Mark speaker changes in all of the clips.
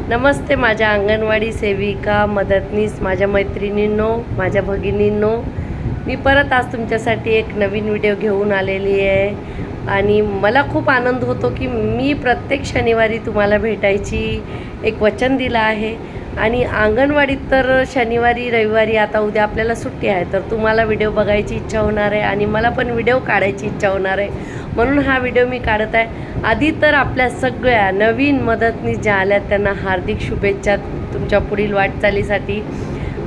Speaker 1: नमस्ते माझ्या अंगणवाडी सेविका मदतनीस, माझ्या मैत्रिणींनो, माझ्या भगिनींनो. मी परत आज तुमच्यासाठी एक नवीन व्हिडिओ घेऊन आलेली आहे आणि मला खूप आनंद होतो की मी प्रत्येक शनिवारी तुम्हाला भेटायची एक वचन दिलं आहे. आणि अंगणवाडीत तर शनिवारी रविवारी आता उद्या आपल्याला सुट्टी आहे, तर तुम्हाला व्हिडिओ बघायची इच्छा होणार आहे आणि मला पण व्हिडिओ काढायची इच्छा होणार आहे, म्हणून हा व्हिडिओ मी काढत आहे. आधी तर आपल्या सगळ्या नवीन मदतनीस ज्या आल्या त्यांना हार्दिक शुभेच्छा तुमच्या पुढील वाटचालीसाठी.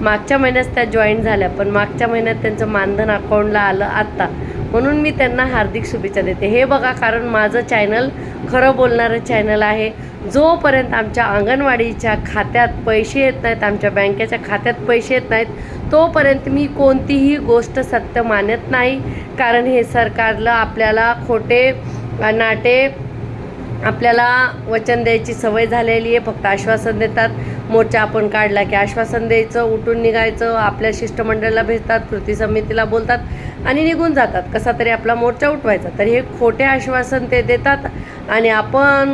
Speaker 1: मागच्या महिन्यात त्या जॉईन झाल्या, पण मागच्या महिन्यात त्यांचं मानधन अकाउंटला आलं आत्ता, म्हणून मी त्यांना हार्दिक शुभेच्छा देते. हे बघा, कारण माझं चॅनल खरं बोलणारं चॅनल आहे. जोपर्यंत आमच्या अंगणवाडीच्या खात्यात पैसे येत नाहीत, आमच्या बँकेच्या खात्यात पैसे येत नाहीत, तोपर्यंत मी कोणतीही गोष्ट सत्य मानत नाही. कारण हे सरकारला आपल्याला खोटे नाटे आपल्याला वचन द्यायची सवय झालेली आहे. फक्त आश्वासन देतात. मोर्चा आपण काढला की आश्वासन द्यायचं, उठून निघायचं, आपल्या शिष्टमंडळाला भेटतात, कृती समितीला बोलतात आणि निघून जातात. कसा तरी आपला मोर्चा उठवायचा. तर हे खोटे आश्वासन ते देतात आणि आपण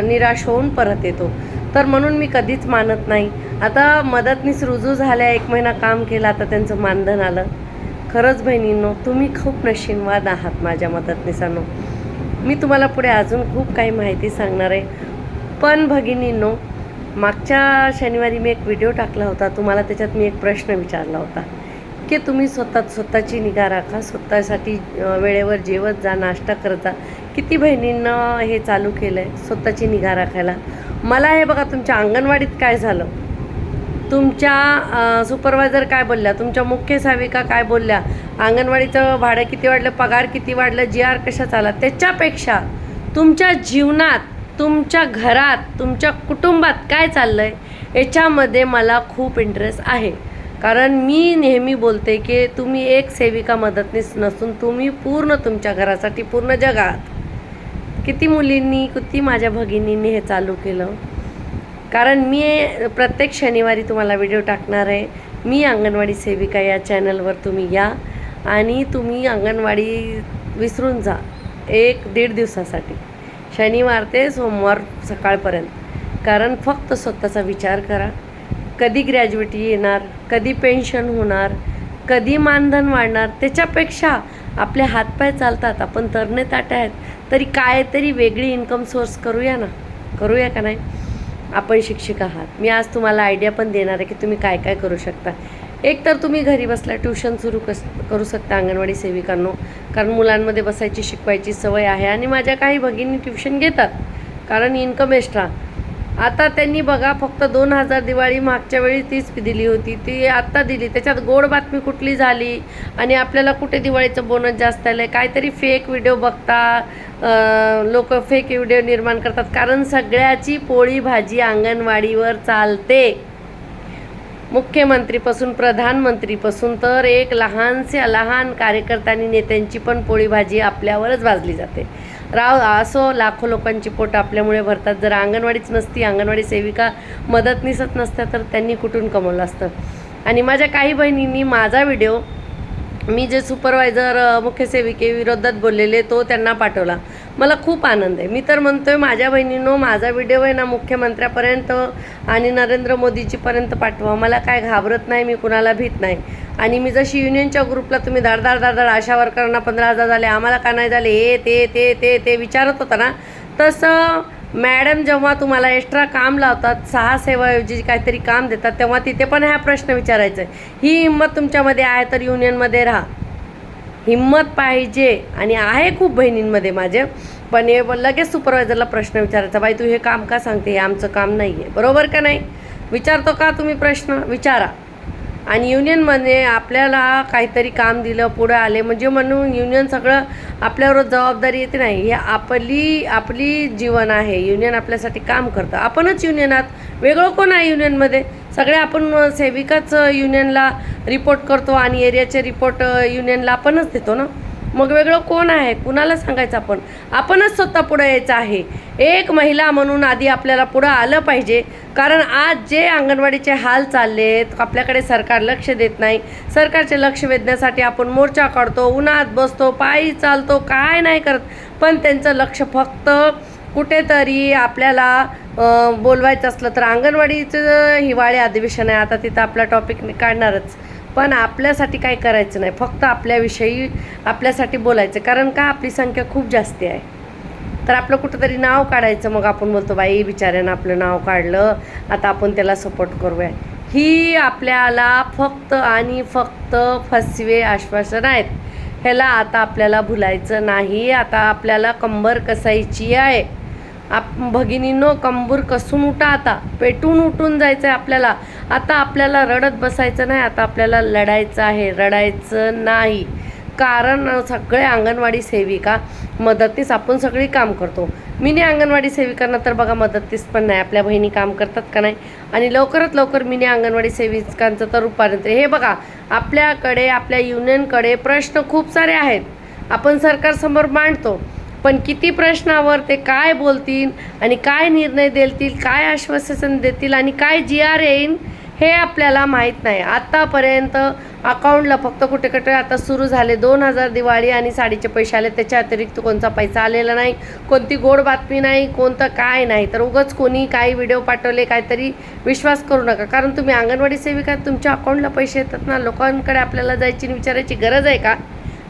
Speaker 1: निराश होऊन परत येतो. तर म्हणून मी कधीच मानत नाही. आता मदतनीस रुजू झाल्या, 1 महिना काम केलं, आता त्यांचं मानधन आलं. खरंच बहिणींनो, तुम्ही खूप नशीबवान आहात माझ्या मदतनीसांनो. मी तुम्हाला पुढे अजून खूप काही माहिती सांगणार आहे. पण भगिनींनो, मागच्या शनिवारी मी एक व्हिडिओ टाकला होता. तुम्हाला त्याच्यात मी एक प्रश्न विचारला होता की तुम्ही स्वतःची निगा राखा, स्वतःसाठी वेळेवर जेवत जा, नाश्ता करत जा. किती बहिणींना हे चालू केलं आहे स्वतःची निगा राखायला. मला हे बघा, तुमच्या अंगणवाडीत काय झालं, तुमच्या सुपरवायझर काय बोलल्या, तुमच्या मुख्य सेविका काय बोलल्या, अंगणवाडीचं भाडं किती वाढलं, पगार किती वाढलं, GR कशा चालला, त्याच्यापेक्षा तुमच्या जीवनात, तुमच्या घरात, तुमच्या कुटुंबात काय चाललं आहे याच्यामध्ये मला खूप इंटरेस्ट आहे. कारण मी नेहमी बोलते की तुम्ही एक सेविका मदतनीस नसून तुम्ही पूर्ण तुमच्या घरासाठी पूर्ण जगात. किती मुलींनी, किती माझ्या भगिनींनी हे चालू केलं. कारण मी प्रत्येक शनिवारी तुम्हाला व्हिडिओ टाकणार आहे. मी अंगणवाडी सेविका या चॅनलवर तुम्ही या आणि तुम्ही अंगणवाडी विसरून जा 1-1.5 दिवसासाठी, शनिवार ते सोमवार सकाळपर्यंत. कारण फक्त स्वतःचा विचार करा. कधी ग्रॅज्युएटी येणार, कधी पेन्शन होणार, कधी मानधन वाढणार. त्याच्यापेक्षा आपले हातपाय चालतात, आपण तरणे ताटे आहेत, तरी काहीतरी वेगळी इन्कम सोर्स करूया ना, करूया का नाही. आपण शिक्षक आहात. मी आज तुम्हाला आयडिया पण देणार आहे की तुम्ही काय काय करू शकता. एक तर तुम्ही घरी बसल्या ट्युशन सुरू करू शकता अंगणवाडी सेविकांनो. कारण मुलांमध्ये बसायची, शिकवायची सवय आहे आणि माझ्या काही भगिनी ट्युशन घेतात, कारण इन्कम एक्स्ट्रा. आता त्यांनी बघा, फक्त 2000 दिवाळी मागच्या वेळी तीच दिली होती, ती आत्ता दिली. त्याच्यात गोड बातमी कुठली झाली आणि आपल्याला कुठे दिवाळीचं बोनस जास्त आलं आहे. काहीतरी फेक व्हिडिओ बघता लोक, फेक व्हिडिओ निर्माण करतात. कारण सगळ्याची पोळी भाजी अंगणवाडीवर चालते. मुख्यमंत्रीपासून प्रधानमंत्रीपासून तर एक लहान कार्यकर्त्यांनी, नेत्यांची पण पोळी भाजी आपल्यावरच भाजली जाते. असो, लाखो लोकांची पोट आपल्यामुळे भरतात. जर अंगणवाडीच नसती, अंगणवाडी सेविका मदतनीसच नसत्या, तर त्यांनी कुठून कमवलं असतं. आणि माझ्या काही बहिणींनी माझा व्हिडिओ, मी जे सुपरवायझर मुख्य सेविकेविरोधात बोललेले, तो त्यांना पाठवला. मला खूप आनंद आहे. मी तर म्हणतो आहे माझ्या बहिणींनो, माझा व्हिडिओ आहे ना मुख्यमंत्र्यापर्यंत आणि नरेंद्र मोदीजीपर्यंत पाठवा. मला काय घाबरत नाही, मी कुणाला भीत नाही. आणि मी जशी युनियनच्या ग्रुपला तुम्ही धाड आशा वर्करांना 15,000 झाले, आम्हाला का नाही झाले, हे ते विचारत होता ना, तसं मॅडम जेव्हा तुम्हाला एक्स्ट्रा काम लावतात, 6 सेवाऐवजी काहीतरी काम देतात, तेव्हा तिथे पण हा प्रश्न विचारायचा आहे. ही हिंमत तुमच्यामध्ये आहे तर युनियनमध्ये राहा. हिंमत पाहिजे. आणि आहे खूप बहिणींमध्ये माझे, पण हे लगेच सुपरवायझरला प्रश्न विचारायचा, बाई तू हे काम का सांगते, हे आमचं काम नाही आहे. बरोबर का नाही? विचारतो का तुम्ही प्रश्न? विचारा. आणि युनियनमध्ये आपल्याला काहीतरी काम दिलं, पुढे आले म्हणजे म्हणून युनियन सगळं आपल्यावर जबाबदारी येते नाही. हे आपली जीवन आहे. युनियन आपल्यासाठी काम करतं. आपणच युनियनात, वेगळं कोण आहे युनियनमध्ये? सगळे आपण सेविकाच युनियनला रिपोर्ट करतो आणि एरियाचे रिपोर्ट युनियनला आपणच देतो ना. मग वेगळं कोण आहे? कुणाला सांगायचं? आपणच स्वतः पुढे यायचं आहे. एक महिला म्हणून आधी आपल्याला पुढं आलं पाहिजे. कारण आज जे अंगणवाडीचे हाल चाललेत, आपल्याकडे सरकार लक्ष देत नाही. सरकारचे लक्ष वेधण्यासाठी आपण मोर्चा काढतो, उन्हात बसतो, पायी चालतो, काय नाही करत, पण त्यांचं लक्ष फक्त कुठेतरी आपल्याला बोलवायचं असलं तर अंगणवाडीचं हिवाळी अधिवेशन आहे, आता तिथं आपला टॉपिक काढणारच. पण आपल्यासाठी काय करायचं नाही, फक्त आपल्याविषयी आपल्यासाठी बोलायचं. कारण का, आपली संख्या खूप जास्त आहे. तर आपलं कुठंतरी नाव काढायचं. मग आपण बोलतो बाई बिचाऱ्यानं आपलं नाव काढलं, आता आपण त्याला सपोर्ट करूया. ही आपल्याला फक्त आणि फक्त फसवे आश्वासन आहेत. ह्याला आता आपल्याला भुलायचं नाही. आता आपल्याला कंबर कसायची आहे. भगिनींनो, कंबर कसून उठा. आता पेटून उठून जायचं आहे आपल्याला. आता आपल्याला रडत बसायचं नाही, आता आपल्याला लढायचं आहे, रडायचं नाही. कारण सगळे अंगणवाडी सेविका मदतनीस आपण सगळी काम करतो. मिनी अंगणवाडी सेविकांना तर बघा मदतनीस पण नाही. आपल्या बहिणी काम करतात का नाही. आणि लवकरात लवकर मिनी अंगणवाडी सेविकांचं तर रूपांतर. हे बघा, आपल्याकडे आपल्या युनियनकडे प्रश्न खूप सारे आहेत, आपण सरकारसमोर मांडतो. पण किती प्रश्नावर ते काय बोलतील आणि काय निर्णय देतील, काय आश्वासन देतील आणि काय GR येईल हे आपल्याला माहीत नाही. आत्तापर्यंत अकाउंटला फक्त कुठे कुठे आता सुरू झाले 2000 दिवाळी आणि साडीचे पैसे आले, त्याच्या अतिरिक्त कोणता पैसा आलेला नाही, कोणती गोड बातमी नाही, कोणतं काय नाही. तर उगाच कोणी काही व्हिडिओ पाठवले काहीतरी विश्वास करू नका. कारण तुम्ही अंगणवाडी सेविका, तुमच्या अकाउंटला पैसे येतात ना, लोकांकडे आपल्याला जायची विचारायची गरज आहे का?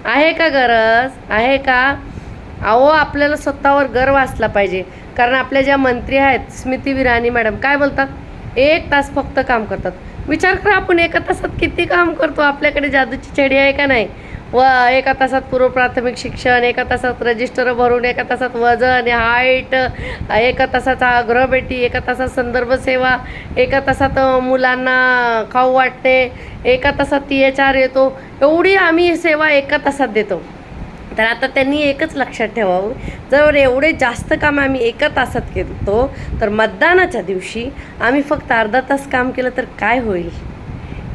Speaker 1: आहे का गरज? आहे का? अहो, आपल्याला स्वतःवर गर्व असला पाहिजे. कारण आपल्या ज्या मंत्री आहेत स्मृती इराणी मॅडम काय बोलतात, 1 तास फक्त काम करतात. विचार करा, आपण 1 तासात किती काम करतो. आपल्याकडे जादूची छडी आहे का नाही? 1 तासात पूर्व प्राथमिक शिक्षण, 1 तासात रजिस्टर भरून, 1 तासात वजन हाईट, 1 तासाचा गृहभेटी, 1 तासात संदर्भ सेवा, 1 तासात मुलांना खाऊ वाटणे, 1 तासात THR येतो. एवढी आम्ही सेवा 1 तासात देतो. तर आता त्यांनी एकच लक्षात ठेवावं, जर एवढे जास्त काम आम्ही 1 तासात केलो तर मतदानाच्या दिवशी आम्ही फक्त अर्धा तास काम केलं तर काय होईल?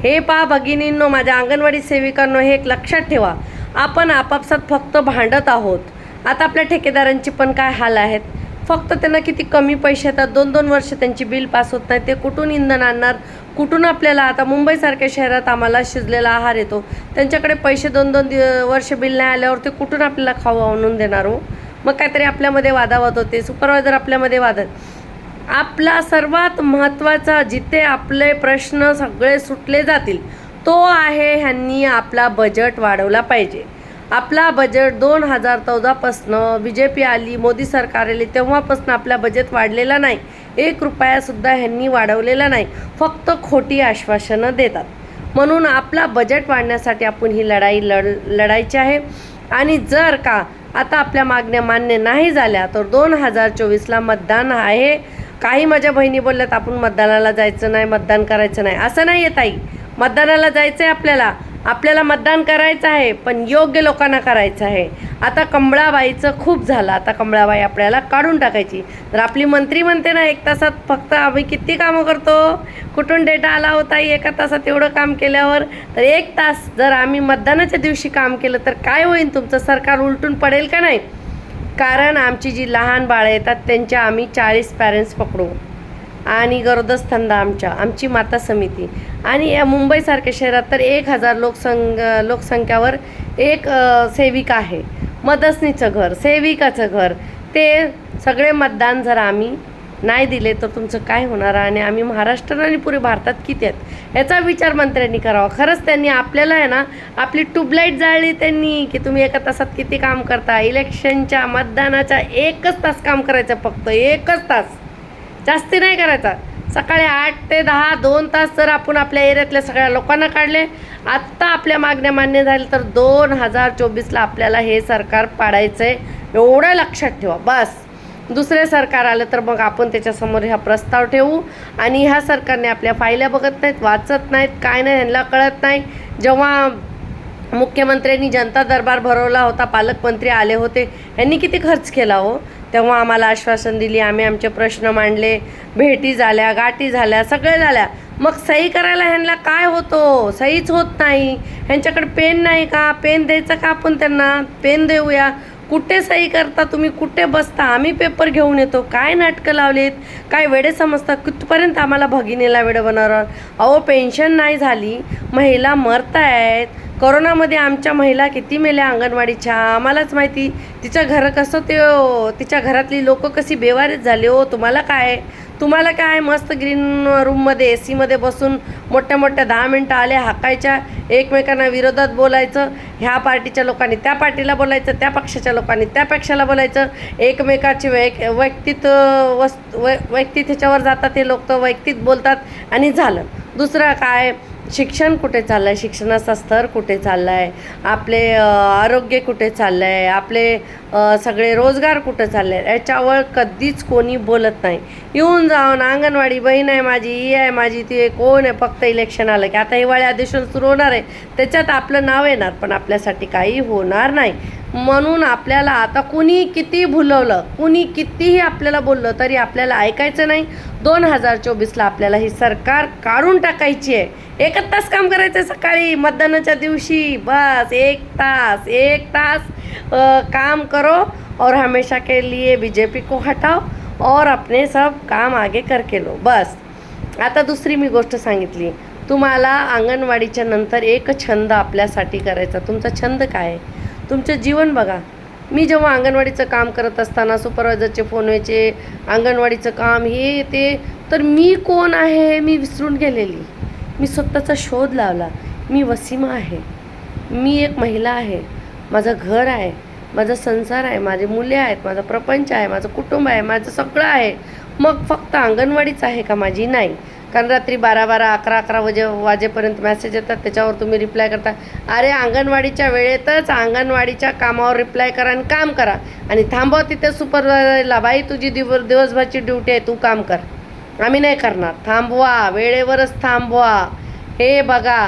Speaker 1: हे पहा भगिनींनो, माझ्या अंगणवाडी सेविकांनो, हे एक लक्षात ठेवा. आपण आपापसात फक्त भांडत आहोत. आता आपल्या ठेकेदारांची पण काय हाल आहेत. फक्त त्यांना किती कमी पैसे येतात, 2-2 वर्ष त्यांची बिल पास होत नाही. ते कुठून इंधन आणणार, कुठून आपल्याला? आता मुंबईसारख्या शहरात आम्हाला शिजलेला आहार येतो, त्यांच्याकडे पैसे 2-2 वर्ष बिल नाही आल्यावर ते कुठून आपल्याला खाऊ आणून देणार हो? मग काहीतरी आपल्यामध्ये वादावाद होते, सुपरवायझर आपल्यामध्ये वादत. आपला सर्वात महत्त्वाचा, जिथे आपले प्रश्न सगळे सुटले जातील, तो आहे ह्यांनी आपला बजेट वाढवला पाहिजे. आपला बजेट 2014पासनं BJP आली, मोदी सरकार आली, तेव्हापासून आपला बजेट वाढलेला नाही. 1 रुपयासुद्धा ह्यांनी वाढवलेला नाही. फक्त खोटी आश्वासनं देतात. म्हणून आपला बजेट वाढण्यासाठी आपण ही लढाई लढायची आहे. आणि जर का आता आपल्या मागण्या मान्य नाही झाल्या तर 2024ला मतदान आहे. काही माझ्या बहिणी बोलल्यात आपण मतदानाला जायचं नाही, मतदान करायचं नाही. असं नाही आहे ताई, मतदानाला जायचं आहे आपल्याला. आपल्याला मतदान करायचं आहे, पण योग्य लोकांना करायचं आहे. आता कमळाबाईचं खूप झालं, आता कमळाबाई आपल्याला काढून टाकायची. तर आपली मंत्री म्हणते ना 1 तासात फक्त आम्ही किती कामं करतो, कुठून डेटा आला होता 1 तासात एवढं काम केल्यावर. तर 1 तास जर आम्ही मतदानाच्या दिवशी काम केलं तर काय होईल? तुमचं सरकार उलटून पडेल का नाही? कारण आमची जी लहान बाळं येतात त्यांच्या आम्ही 40 पॅरेंट्स पकडू आणि गरोदरस्तंदा आमची माता समिती. आणि या मुंबईसारख्या शहरात तर 1000 लोकसंख्यावर एक सेविका आहे. मदतनीचं घर, सेविकाचं घर, ते सगळे मतदान जर आम्ही नाही दिले तर तुमचं काय होणार? आणि आम्ही महाराष्ट्र आणि पुरे भारतात किती आहेत याचा विचार मंत्र्यांनी करावा. खरंच त्यांनी आपल्याला आहे ना, आपली ट्यूबलाईट जाळली त्यांनी, की तुम्ही 1 तासात किती काम करता. इलेक्शनच्या मतदानाच्या 1 तास काम करायचं, फक्त 1 तास, जास्ती नाही करायचा. सकाळी 8 ते 10 2 तास जर आपण आपल्या एरियातल्या सगळ्या लोकांना काढले, आत्ता आपल्या मागण्या मान्य झाल्या तर 2024ला आपल्याला हे सरकार पाडायचं आहे. एवढं लक्षात ठेवा बस. दुसरे सरकार आलं तर मग आपण त्याच्यासमोर हा प्रस्ताव ठेवू. आणि ह्या सरकारने आपल्या फायल्या बघत नाहीत, वाचत नाहीत, काय नाही, ह्यांना कळत नाही. जेव्हा मुख्यमंत्र्यांनी जनता दरबार भरवला होता, पालकमंत्री आले होते, ह्यांनी किती खर्च केला हो. तेव्हा आम्हाला आश्वासन दिली, आम्ही आमचे प्रश्न मांडले, भेटी झाल्या, गाठी झाल्या, सगळे झाल्या. मग सही करायला ह्यांना काय होतो? सहीच होत नाही. ह्यांच्याकडे पेन नाही का? पेन द्यायचं का? आपण त्यांना पेन देऊया. कुठे सही करता तुम्ही, कुठे बसता, आम्ही पेपर घेऊन येतो, काय नाटकं लावलेत, काय वेडे समजता, कुठपर्यंत आम्हाला भगिनीला वेडं बनवणार. अहो पेन्शन नाही झाली, महिला मरतायत. कोरोनामध्ये आमच्या महिला किती मेल्या अंगणवाडीच्या, आम्हालाच माहिती. तिच्या घर कसं ते तिच्या घरातली लोक कशी बेवारीत झाली. हो तुम्हाला काय मस्त ग्रीन रूममध्ये एसीमध्ये बसून मोठ्या मोठ्या 10 मिनटं आल्या हाकायच्या, एकमेकांना विरोधात बोलायचं, ह्या पार्टीच्या लोकांनी त्या पार्टीला बोलायचं, त्या पक्षाच्या लोकांनी त्या पक्षाला बोलायचं, एकमेकाची वैयक्तिक ह्याच्यावर जातात ते लोक, तर वैयक्तिक बोलतात आणि झालं. दुसरं काय, शिक्षण कुठे चाललं आहे, शिक्षणाचा स्तर कुठे चालला आहे, आपले आरोग्य कुठे चाललं आहे, आपले सगळे रोजगार कुठं चालले आहेत, याच्यावर कधीच कोणी बोलत नाही. येऊन जाऊन अंगणवाडी बहीण आहे माझी, ही आहे माझी, ती कोण आहे, फक्त इलेक्शन आलं की आता हिवाळी अधिवेशन सुरू होणार आहे त्याच्यात आपलं नाव येणार, पण आपल्यासाठी काही होणार नाही. म्हणून आपल्याला आता कुणी किती भुलवलं, कुणी कितीही आपल्याला बोललं तरी आपल्याला ऐकायचं नाही. 2024ला आपल्याला ही सरकार काढून टाकायची आहे. 1 तास काम करायचं आहे सकाळी मतदानाच्या दिवशी, बस 1 तास काम करो और हमेशा के लिए बीजेपी को हटाओ और अपने सब काम आगे करके लो, बस. आता दुसरी मी गोष्ट सांगितली तुम्हाला, अंगणवाडीच्या नंतर एक छंद आपल्यासाठी करायचा. तुमचा छंद काय आहे, तुमचं जीवन बघा. मी जेव्हा अंगणवाडीचं काम करत असताना सुपरवायझरचे फोन व्हायचे, अंगणवाडीचं काम हे ते, तर मी कोण आहे मी विसरून गेलेली. मी स्वतःचा शोध लावला. मी वसीमा आहे, मी एक महिला आहे, माझं घर आहे, माझा संसार आहे, माझे मुले आहेत, माझा प्रपंच आहे, माझं कुटुंब आहे, माझं सगळं आहे. मग फक्त अंगणवाडीच आहे का माझी? नाही. कारण रात्री 12-12, 11-11 वाजेपर्यंत मेसेज येतात, त्याच्यावर तुम्ही रिप्लाय करता. अरे अंगणवाडीच्या वेळेतच अंगणवाडीच्या कामावर रिप्लाय करा आणि काम करा, आणि थांबव तिथे सुपरवायझरला, बाई तुझी दिवसभरची ड्युटी आहे, तू काम कर. आम्ही नाही करणार. थांबवा, वेळेवरच थांबवा. हे बघा,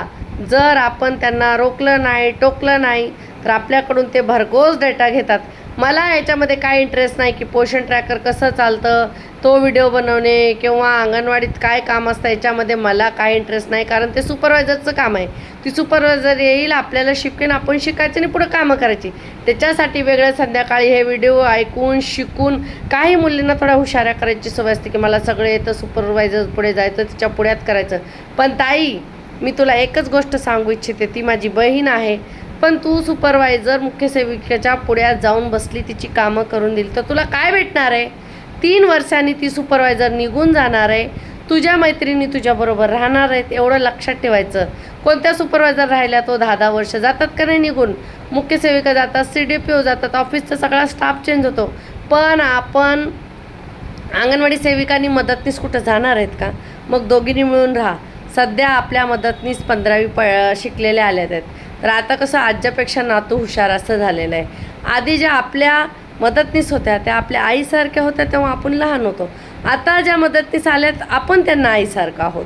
Speaker 1: जर आपण त्यांना रोखलं नाही, टोकलं नाही, तर आपल्याकडून ते भरघोस डेटा घेतात. मला याच्यामध्ये काय इंटरेस्ट नाही की पोषण ट्रॅकर कसं चालतं, तो व्हिडिओ बनवणे किंवा अंगणवाडीत काय काम असतं, याच्यामध्ये मला काय इंटरेस्ट नाही. कारण ते सुपरवायझरचं काम आहे. ती सुपरवायझर येईल, आपल्याला शिकवेन, आपण शिकायचं आणि पुढं कामं करायची. त्याच्यासाठी वेगळं संध्याकाळी हे व्हिडिओ ऐकून शिकून, काही मुलींना थोड्या हुशाऱ्या करायची सवय असते की मला सगळं येतं, सुपरवायझर पुढे जायचं, तिच्या पुढ्यात करायचं. पण ताई, मी तुला एकच गोष्ट सांगू इच्छिते, ती माझी बहीण आहे, पण तू सुपरवायझर मुख्य सेविकेच्या पुढ्यात जाऊन बसली, तिची कामं करून दिली, तर तुला काय भेटणार आहे? 3 वर्षांनी ती सुपरवायझर निघून जाणार आहे, तुझ्या मैत्रिणी तुझ्याबरोबर राहणार आहेत, एवढं लक्षात ठेवायचं. कोणत्या सुपरवायझर राहिल्या तो 10-10 वर्ष जातात का नाही निघून, मुख्य सेविका जातात, CDPO जातात, ऑफिसचा सगळा स्टाफ चेंज होतो. पण आपण अंगणवाडी सेविकांनी मदतनीस कुठं जाणार आहेत का? मग दोघींनी मिळून राहा. सध्या आपल्या मदतनीस 15वी शिकलेल्या आल्या आहेत. तर आता कसं आज्यापेक्षा नातू हुशार असं झालेलं आहे. आधी ज्या आपल्या मदतनीस होत्या त्या आपल्या आईसारख्या होत्या, तेव्हा आपण लहान होतो. आता ज्या मदतनीस आल्यात आपण त्यांना आईसारखं आहोत.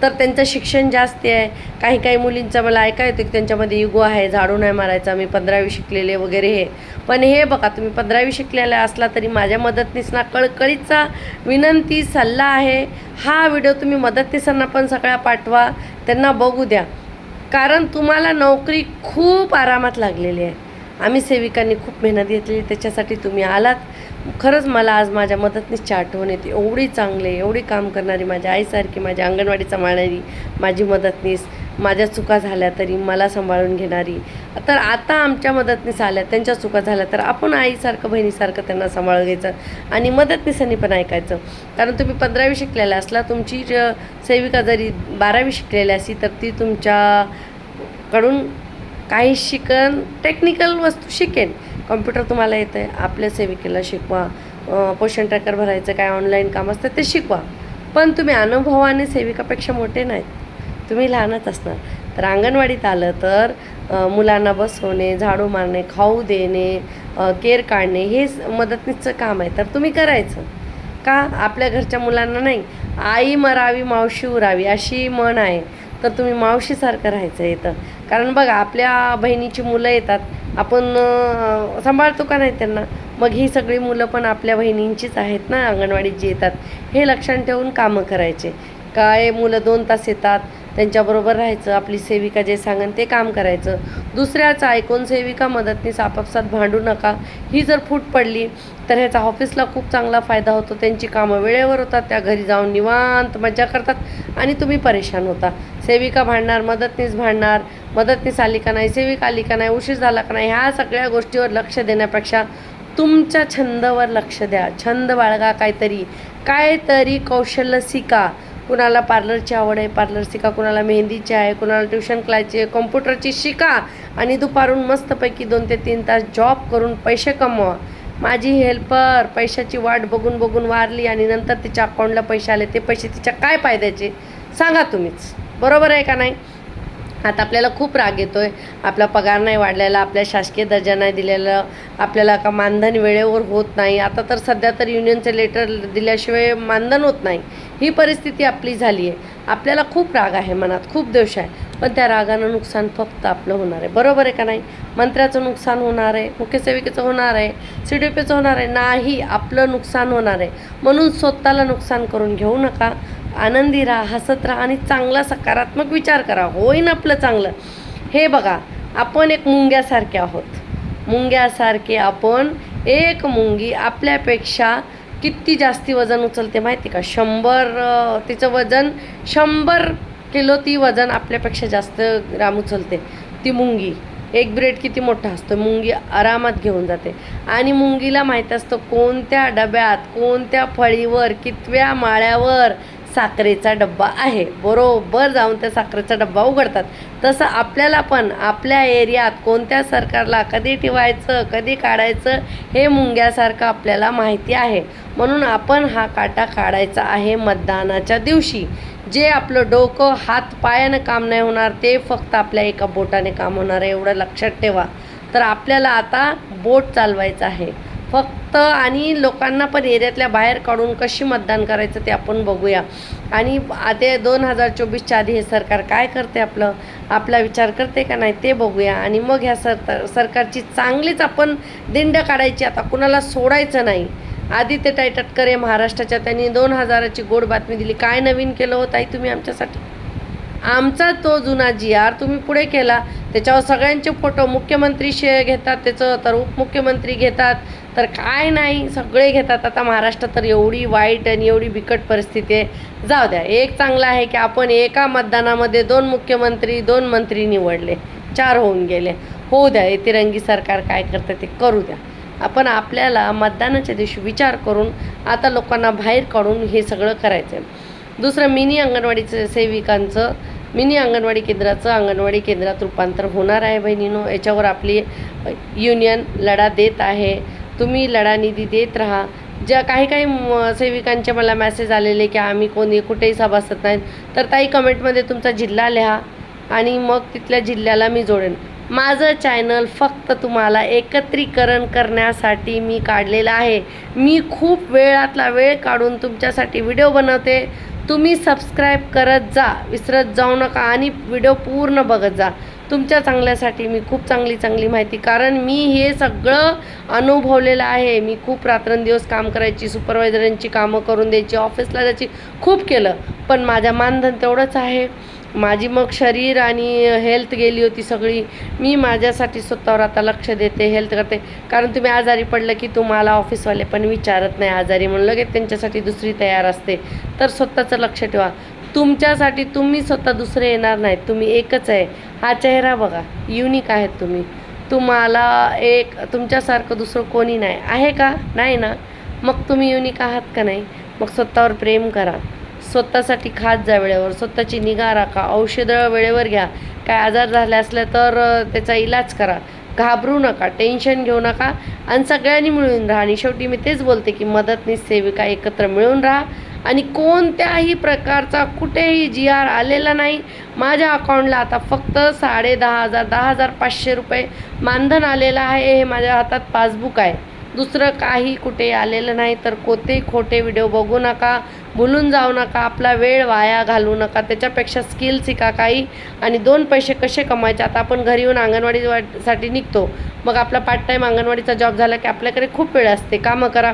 Speaker 1: तर त्यांचं शिक्षण जास्त आहे. काही मुलींचं मला ऐका येतं की त्यांच्यामध्ये इगो आहे, झाडू नाही मारायचा, मी 15वी शिकलेले वगैरे हे. पण हे बघा, तुम्ही 15वी शिकलेला असला तरी माझ्या मदतनीसना कळकळीचा विनंती, सल्ला आहे, हा व्हिडिओ तुम्ही मदतनीसांना पण सगळ्या पाठवा, त्यांना बघू द्या. कारण तुम्हाला नोकरी खूप आरामात लागलेली आहे. आम्ही सेविकांनी खूप मेहनत घेतली, त्याच्यासाठी तुम्ही आलात. खरंच मला आज माझ्या मदतनीसची आठवण येते. एवढी चांगली, एवढी काम करणारी, माझ्या आईसारखी, माझ्या अंगणवाडी सांभाळणारी माझी मदतनीस, माझ्या चुका झाल्या तरी मला सांभाळून घेणारी. तर आता आमच्या मदतनीस आल्या, त्यांच्या चुका झाल्या तर आपण आईसारखं, बहिणीसारखं त्यांना सांभाळून घ्यायचं आणि मदतनीसांनी पण ऐकायचं. कारण तुम्ही 15वी शिकलेला असला, तुमची सेविका जरी 12वी शिकलेली असली, तर ती तुमच्याकडून काही शिकन, टेक्निकल वस्तू शिकेन. कॉम्प्युटर तुम्हाला येतं आहे, आपल्या सेविकेला शिकवा. पोषण ट्रॅकर भरायचं काय ऑनलाईन काम असतं ते शिकवा. पण तुम्ही अनुभवाने सेविकापेक्षा मोठे नाहीत, तुम्ही लहानच असणार. तर अंगणवाडीत आलं तर मुलांना बसवणे, झाडू मारणे, खाऊ देणे, केर काढणे, हे मदतनीसचं काम आहे. तर तुम्ही करायचं का? आपल्या घरच्या मुलांना नाही. आई मरावी मावशी उरावी अशी म्हण आहे. तर तुम्ही मावशीसारखं राहायचं येतं. कारण बघा, आपल्या बहिणीची मुलं येतात, आपण सांभाळतो का नाही त्यांना? मग ही सगळी मुलं पण आपल्या बहिणींचीच आहेत ना, अंगणवाडीत जी येतात. हे लक्षात ठेवून कामं करायचे. काय मुलं 2 तास येतात, त्यांच्याबरोबर राहायचं, आपली सेविका जे सांगेन ते काम करायचं. दुसऱ्याचं ऐकून सेविका मदतनीस आपापसात भांडू नका. ही जर फूट पडली तर ह्याचा ऑफिसला खूप चांगला फायदा होतो. त्यांची कामं वेळेवर होतात, त्या घरी जाऊन निवांत मजा करतात आणि तुम्ही परेशान होता. सेविका भांडणार, मदतनीस आली का नाही, सेविका आली का नाही, उशीर झाला का नाही, ह्या सगळ्या गोष्टीवर लक्ष देण्यापेक्षा तुमच्या छंदावर लक्ष द्या. छंद बाळगा, काहीतरी कौशल्य शिका. कुणाला पार्लरची आवड आहे, पार्लर शिका. कुणाला मेहंदीची आहे, कुणाला ट्युशन क्लासची आहे, कॉम्प्युटरची शिका आणि दुपारून मस्तपैकी 2 ते 3 तास जॉब करून पैसे कमवा. माझी हेल्पर पैशाची वाट बघून बघून वारली आणि नंतर तिच्या अकाउंटला पैसे आले. ते पैसे तिच्या काय फायद्याचे सांगा तुम्हीच, बरोबर आहे का नाही? आता आपल्याला खूप राग येतो आहे, आपला पगार नाही वाढलेला, आपल्या शासकीय दर्जा नाही दिलेलं, आपल्याला का मानधन वेळेवर होत नाही. आता तर सध्या तर युनियनचे लेटर दिल्याशिवाय मानधन होत नाही, ही परिस्थिती आपली झाली आहे. आपल्याला खूप राग आहे, मनात खूप दोष आहे, पण त्या रागानं नुकसान फक्त आपलं होणार आहे, बरोबर आहे का नाही? मंत्र्याचं नुकसान होणार आहे, मुख्यसेविकेचं होणार आहे, CDPचं होणार आहे नाही, आपलं नुकसान होणार आहे. म्हणून स्वतःला नुकसान करून घेऊ नका. आनंदी राहा, हसत राहा आणि चांगला सकारात्मक विचार करा, होईन आपलं चांगलं. हे बघा, आपण एक मुंग्यासारखे आहोत. मुंग्यासारखे आपण, एक मुंगी आपल्यापेक्षा किती जास्ती वजन उचलते माहिती का? 100, तिचं वजन 100 किलो, ती वजन आपल्यापेक्षा जास्त ग्राम उचलते ती मुंगी. एक ब्रेड किती मोठा असतो, मुंगी आरामात घेऊन जाते. आणि मुंगीला माहीत असतं कोणत्या डब्यात, कोणत्या फळीवर, कितव्या माळ्यावर साखरेचा डब्बा आहे. बरोबर जाऊन त्या साखरेचा डब्बा उघडतात. तसं आपल्याला पण आपल्या एरियात कोणत्या सरकारला कधी ठेवायचं, कधी काढायचं, हे मुंग्यासारखं आपल्याला माहिती आहे. म्हणून आपण हा काटा काढायचा आहे मतदानाच्या दिवशी. जे आपलं डोकं हात पायानं काम नाही होणार, ते फक्त आपल्या एका बोटाने काम होणार आहे, एवढं लक्षात ठेवा. तर आपल्याला आता बोट चालवायचं आहे फक्त, आणि लोकांना पण एरियातल्या बाहेर काढून कशी मतदान करायचं ते आपण बघूया. आणि आता 2024च्या आधी हे सरकार काय करते, आपला विचार करते का नाही ते बघूया. आणि मग ह्या सरकारची चांगलीच आपण दिंड काढायची. आता कुणाला सोडायचं नाही. आदित्य टायटटकर महाराष्ट्राच्या, त्यांनी 2000ची गोड बातमी दिली. काय नवीन केलं होतं आई तुम्ही आमच्यासाठी? आमचा तो जुना GR तुम्ही पुढे केला, त्याच्यावर सगळ्यांचे फोटो, मुख्यमंत्री घेतात त्याचं, तर उपमुख्यमंत्री घेतात, तर काय नाही सगळे घेतात. आता महाराष्ट्रात तर एवढी वाईट आणि एवढी बिकट परिस्थिती आहे. जाऊ द्या, एक चांगलं आहे की आपण एका मतदानामध्ये 2 मुख्यमंत्री 2 मंत्री निवडले, 4 होऊन गेले. होऊ द्या, हे तिरंगी सरकार काय करतं ते करू द्या. आपण आपल्याला मतदानाच्या दिवशी विचार करून आता लोकांना बाहेर काढून हे सगळं करायचं आहे. दुसरं, मिनी अंगणवाडीचं सेविकांचं, मिनी अंगणवाडी केंद्राचं अंगणवाडी केंद्रात रूपांतर होणार आहे बहिणीनो. याच्यावर आपली युनियन लढा देत आहे. तुम्ही लढा निधी देत राहा. ज्या काही सेविकांचे मला मेसेज आलेले की आम्ही कोणी कुठेही सभासद नाहीत, तर ताई कमेंटमध्ये तुमचा जिल्हा लिहा आणि मग तिथल्या जिल्ह्याला मी जोडेन. माझं चॅनल फक्त तुम्हाला एकत्रीकरण करण्यासाठी मी काढलेलं आहे. मी खूप वेळातला वेळ काढून तुमच्यासाठी व्हिडिओ बनवते. तुम्ही सबस्क्राईब करत जा, विसरत जाऊ नका आणि व्हिडिओ पूर्ण बघत जा. तुमच्या चांगल्यासाठी मी खूप चांगली माहिती, कारण मी हे सगळं अनुभवलेलं आहे. मी खूप रात्रंदिवस काम करायची, सुपरवायझरांची कामं करून द्यायची, ऑफिसला जायची, खूप केलं, पण माझ्या मानधन तेवढंच आहे. माझी मग शरीर आणि हेल्थ गेली होती सगळी. मी माझ्यासाठी स्वतःवर आता लक्ष देते, हेल्थ करते. कारण तुम्ही आजारी पडलं की तुम्हाला ऑफिसवाले पण विचारत नाही आजारी म्हणून, लगेच त्यांच्यासाठी दुसरी तयार असते. तर स्वतःचं लक्ष ठेवा. तुमच्यासाठी तुम्ही स्वतः दुसरे येणार नाहीत, तुम्ही एकच आहे. हा चेहरा बघा, युनिक आहेत तुम्ही. तुम्हाला एक तुमच्यासारखं दुसरं कोणी नाही आहे का? नाही ना? मग तुम्ही युनिक आहात का नाही? मग स्वतःवर प्रेम करा, स्वतःसाठी खात जा वेळेवर, स्वतःची निगा राखा, औषधं वेळेवर घ्या. काय आजार झाले असले तर त्याचा इलाज करा. घाबरू नका, टेन्शन घेऊ नका आणि सगळ्यांनी मिळून राहा. आणि शेवटी मी तेच बोलते की मदतनीस सेविका एकत्र मिळून राहा आणि कोणत्याही प्रकारचा कुठेही GR आलेला नाही. माझ्या अकाउंटला आता फक्त 10,500 10,500 रुपये मानधन आलेलं आहे. हे माझ्या हातात पासबुक आहे, दुसरं काही कुठे आलेलं नाही. तर कोणते खोटे व्हिडिओ बघू नका, भुलून जाऊ नका, आपला वेळ वाया घालवू नका. त्याच्यापेक्षा स्किल शिका काही आणि 2 पैसे कसे कमायचे. आता आपण घरी येऊन अंगणवाडीसाठी निघतो, मग आपला पार्ट टाईम अंगणवाडीचा जॉब झाला की आपल्याकडे खूप वेळ असते, कामं करा.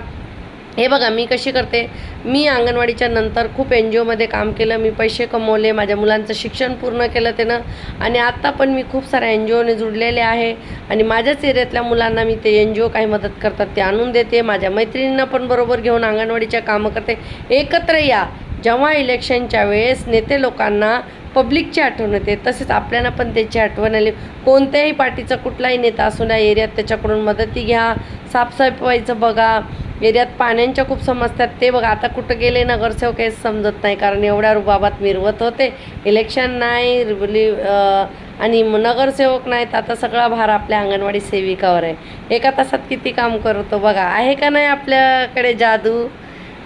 Speaker 1: हे बघा मी कशी करते. मी अंगणवाडीच्या नंतर खूप एन जी ओमध्ये काम केलं, मी पैसे कमवले, माझ्या मुलांचं शिक्षण पूर्ण केलं त्यानं, आणि आत्ता पण मी खूप साऱ्या एन जी ओने जुडलेले आहे आणि माझ्याच एरियातल्या मुलांना मी ते एन जी ओ काही मदत करतात ते आणून देते. माझ्या मैत्रिणींना पण बरोबर घेऊन अंगणवाडीच्या कामं करते. एकत्र या. जेव्हा इलेक्शनच्या वेळेस नेते लोकांना पब्लिकची आठवण येते, तसेच आपल्याला पण त्याची आठवण आली. कोणत्याही पार्टीचा कुठलाही नेता असू द्या, एरियात त्याच्याकडून मदती घ्या, साफसफाईचं बघा, एरियात पाण्यांच्या खूप समस्या आहेत ते बघा. आता कुठं गेले नगरसेवक काहीच समजत नाही, कारण एवढ्या रुबाबात मिरवत होते. इलेक्शन नाही आणि नगरसेवक नाहीत, आता सगळा भार आपल्या अंगणवाडी सेविकावर आहे. एका तासात किती काम करतो बघा. आहे का नाही आपल्याकडे जादू?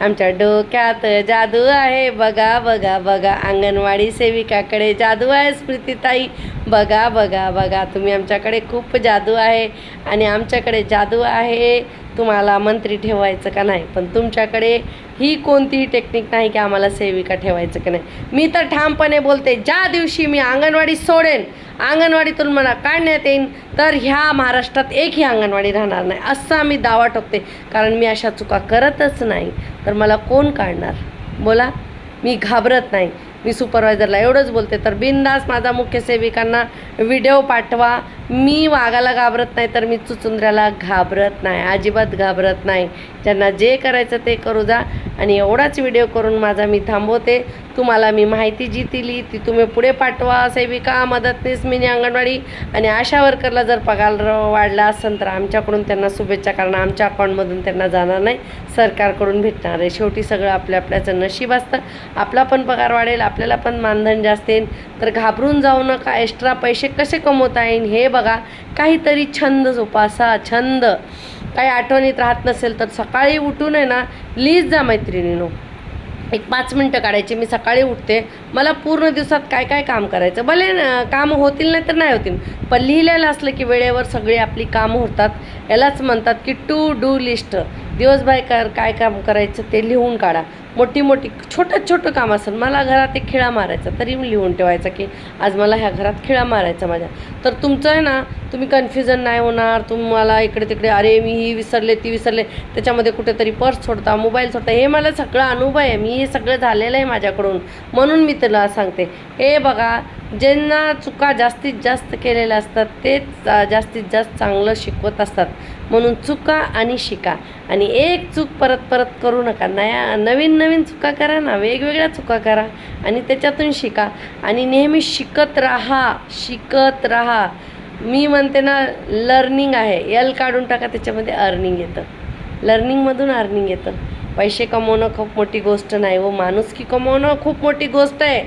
Speaker 1: आमच्या डोक्यात जादू आहे, बघा बघा बघा. अंगणवाडी सेविकाकडे जादू आहे स्मृतीताई, बघा बघा बघा. तुम्ही आमच्याकडे खूप जादू आहे आणि आमच्याकडे जादू आहे. तुम्हाला मंत्री ठेवायचं का नाही, पण तुमच्याकडे ही कोणतीही टेक्निक नाही की आम्हाला सेविका ठेवायचं का नाही. मी तर ठामपणे बोलते, ज्या दिवशी मी अंगणवाडी सोडेन, अंगणवाडीतून मला काढण्यात येईन, तर ह्या महाराष्ट्रात एकही अंगणवाडी राहणार नाही, असा मी दावा ठोकते. कारण मी अशा चुका करतच नाही, तर मला कोण काढणार बोला. मी घाबरत नाही. मी सुपरवायझरला एवढंच बोलते, तर बिनधास्त माझा मुख्य सेविकांना व्हिडिओ पाठवा. मी वाघाला घाबरत नाही, तर मी चुचुंद्र्याला घाबरत नाही, अजिबात घाबरत नाही. ज्यांना जे करायचं ते करू जा. आणि एवढाच व्हिडिओ करून माझा मी थांबवते. तुम्हाला मी माहिती जी दिली ती तुम्ही पुढे पाठवा. सेविका, मदतनीस, मिनी अंगणवाडी आणि आशा वर्करला जर पगार वाढला असेल तर आमच्याकडून त्यांना शुभेच्छा, कारण आमच्या अकाउंटमधून त्यांना जाणार नाही, सरकारकडून भेटणार आहे. शेवटी सगळं आपल्याचं नशीब असतं. आपला पण पगार वाढेल, आपल्याला पण मानधन जास्त येईल. तर घाबरून जाऊ नका. एक्स्ट्रा पैसे कसे कमवता येईल हे बघा. काहीतरी छंद जोपासा. छंद काही आठवणीत राहत नसेल तर सकाळी उठून आहे ना, लिहित जा मैत्रिणीनो. एक 5 मिनटं काढायची. मी सकाळी उठते, मला पूर्ण दिवसात काय काय काम करायचं, भले कामं होतील नाही तर नाही होतील, पण लिहिलेलं असलं की वेळेवर सगळी आपली कामं होतात. यालाच म्हणतात की टू डू लिस्ट. दिवसभर काय काम करायचं ते लिहून काढा. मोठी छोटं काम असेल, मला घरात एक खिळा मारायचा, तरी मी लिहून ठेवायचा की आज मला ह्या घरात खिळा मारायचा माझ्या. तर तुमचं आहे ना, तुम्ही कन्फ्युजन नाही होणार. तुम्हाला इकडे तिकडे अरे मी ही विसरले ती विसरले, त्याच्यामध्ये कुठेतरी पर्स सोडता, मोबाईल सोडता. हे मला सगळं अनुभव आहे, मी हे सगळं झालेलं आहे माझ्याकडून, म्हणून मी तुला सांगते. हे बघा, ज्यांना चुका जास्तीत जास्त केलेल्या असतात तेच जास्तीत जास्त चांगलं शिकवत असतात. म्हणून चुका आणि शिका, आणि एक चूक परत करू नका. नवीन चुका करा ना, वेगवेगळ्या चुका करा आणि त्याच्यातून शिका आणि नेहमी शिकत राहा. मी म्हणते ना, लर्निंग आहे, एल काढून टाका, त्याच्यामध्ये अर्निंग येतं. लर्निंगमधून अर्निंग येतं. पैसे कमवणं खूप मोठी गोष्ट नाही हो, माणुसकी कमवणं खूप मोठी गोष्ट आहे.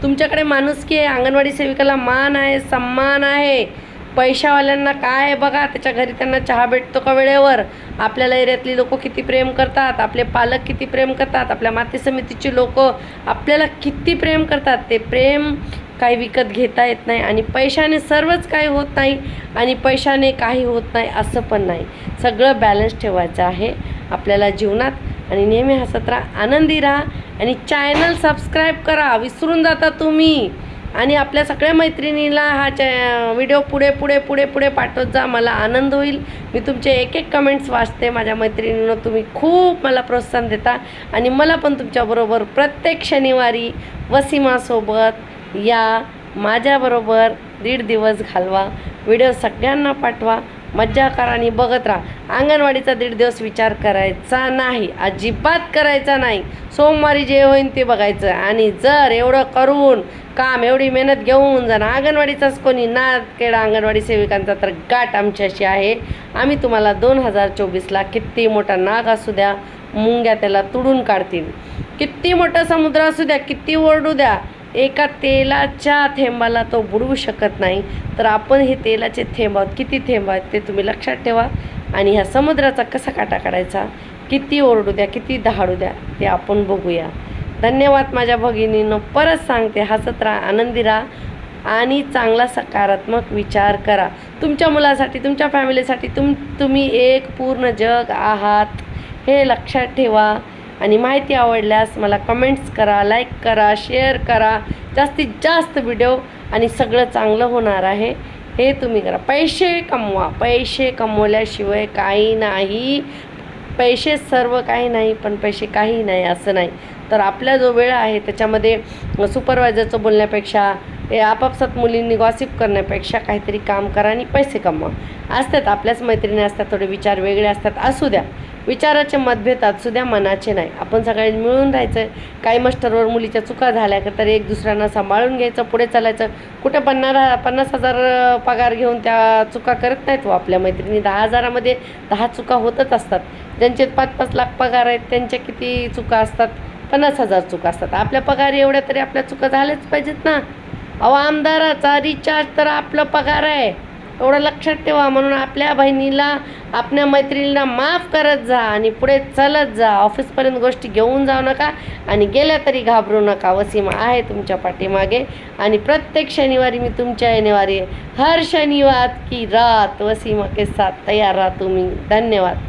Speaker 1: तुमच्याकडे माणुसकी आहे, अंगणवाडी सेविकाला मान आहे, सन्मान आहे. पैशावाल्यांना काय आहे बघा, त्याच्या घरी त्यांना चहा भेटतो का वेळेवर. आपल्याला एरियातली लोक किती प्रेम करतात, आपले पालक किती प्रेम करतात, आपल्या माती समितीची लोक आपल्याला किती प्रेम करतात. ते प्रेम काही विकत घेता येत नाही, आणि पैशाने सर्वच काही होत नाही आणि पैशाने काही होत नाही असं पण नाही. सगळं बॅलन्स ठेवायचं आहे आपल्याला जीवनात. आणि नेहमी हसत राहा, आनंदी राहा आणि चॅनल सबस्क्राईब करा. विसरून जाता तुम्ही. आणि आपल्या सगळ्या मैत्रिणीला हा व्हिडिओ पुढे पाठवत जा. मला आनंद होईल. मी तुमचे एक कमेंट्स वाचते. माझ्या मैत्रिणींनो, तुम्ही खूप मला प्रोत्साहन देता आणि मला पण तुमच्याबरोबर प्रत्येक शनिवारी वसीमासोबत या, माझ्याबरोबर 1.5 दिवस घालवा. व्हिडिओ सगळ्यांना पाठवा, मज्जा करा आणि बघत राहा. अंगणवाडीचा 1.5 दिवस विचार करायचा नाही, अजिबात करायचा नाही. सोमवारी जे होईल ते बघायचं. आणि जर एवढं करून काम, एवढी मेहनत घेऊन जाणार अंगणवाडीचाच कोणी नाद केला अंगणवाडी सेविकांचा, तर गाठ आमच्याशी आहे. आम्ही तुम्हाला 2024ला किती मोठा नाग असू द्या, मुंग्या त्याला तुडून काढतील. किती मोठा समुद्र असू द्या, किती ओरडू द्या, एका तेलाच्या थेंबाला तो बुडवू शकत नाही. तर आपण हे तेलाचे थेंब आहोत. किती थेंब आहेत ते तुम्ही लक्षात ठेवा. आणि ह्या समुद्राचा कसा काटा काढायचा, किती ओरडू द्या, किती दहाडू द्या, ते आपण बघूया. धन्यवाद माझ्या भगिनींनो. परत सांगते, हसत राहा, आनंदी राहा आणि चांगला सकारात्मक विचार करा. तुमच्या मुलासाठी, तुमच्या फॅमिलीसाठी तुम्ही एक पूर्ण जग आहात, हे लक्षात ठेवा. आणि माहिती आवडल्यास मला कमेंट्स करा, लाईक करा, शेअर करा. जास्तीत जास्त व्हिडिओ आणि सगळं चांगलं होणार आहे हे तुम्ही करा. पैसे कमवा. पैसे कमवल्याशिवाय काही नाही. पैसे सर्व काही नाही, पण पैसे काही नाही असं नाही. तर आपला जो वेळ आहे त्याच्यामध्ये सुपरवायझरचं बोलण्यापेक्षा आपापसात मुलींनी गॉसिप करण्यापेक्षा काहीतरी काम करा आणि पैसे कमवा. असतात आपल्याच मैत्रिणी असतात, थोडे विचार वेगळे असतात, असू द्या. विचाराचे मतभेद असू द्या, मनाचे नाही. आपण सगळ्यांनी मिळून राहायचं. काही मास्टरवर मुलीच्या चुका झाल्या तर एक दुसऱ्यांना सांभाळून घ्यायचं, पुढे चालायचं. कुठे 50,000 पगार घेऊन त्या चुका करत नाहीत व आपल्या मैत्रिणी 10,000मध्ये 10 चुका होतच असतात. ज्यांचे 5-5 लाख पगार आहेत त्यांच्या किती चुका असतात? 50,000 चुका असतात. आपल्या पगार एवढ्या तरी आपल्या चुका झाल्याच पाहिजेत ना. अहो, आमदाराचा रिचार्ज तर आपला पगार आहे, एवढं लक्षात ठेवा. म्हणून आपल्या बहिणीला, आपल्या मैत्रिणीला माफ करत जा आणि पुढे चालत जा. ऑफिसपर्यंत गोष्टी घेऊन जाऊ नका आणि गेल्या तरी घाबरू नका. वसीमा आहे तुमच्या पाठीमागे आणि प्रत्येक शनिवारी मी तुमच्या येणेवारी हर शनिवार की रात वसीमा के साथ तयार राहा तुम्ही. धन्यवाद.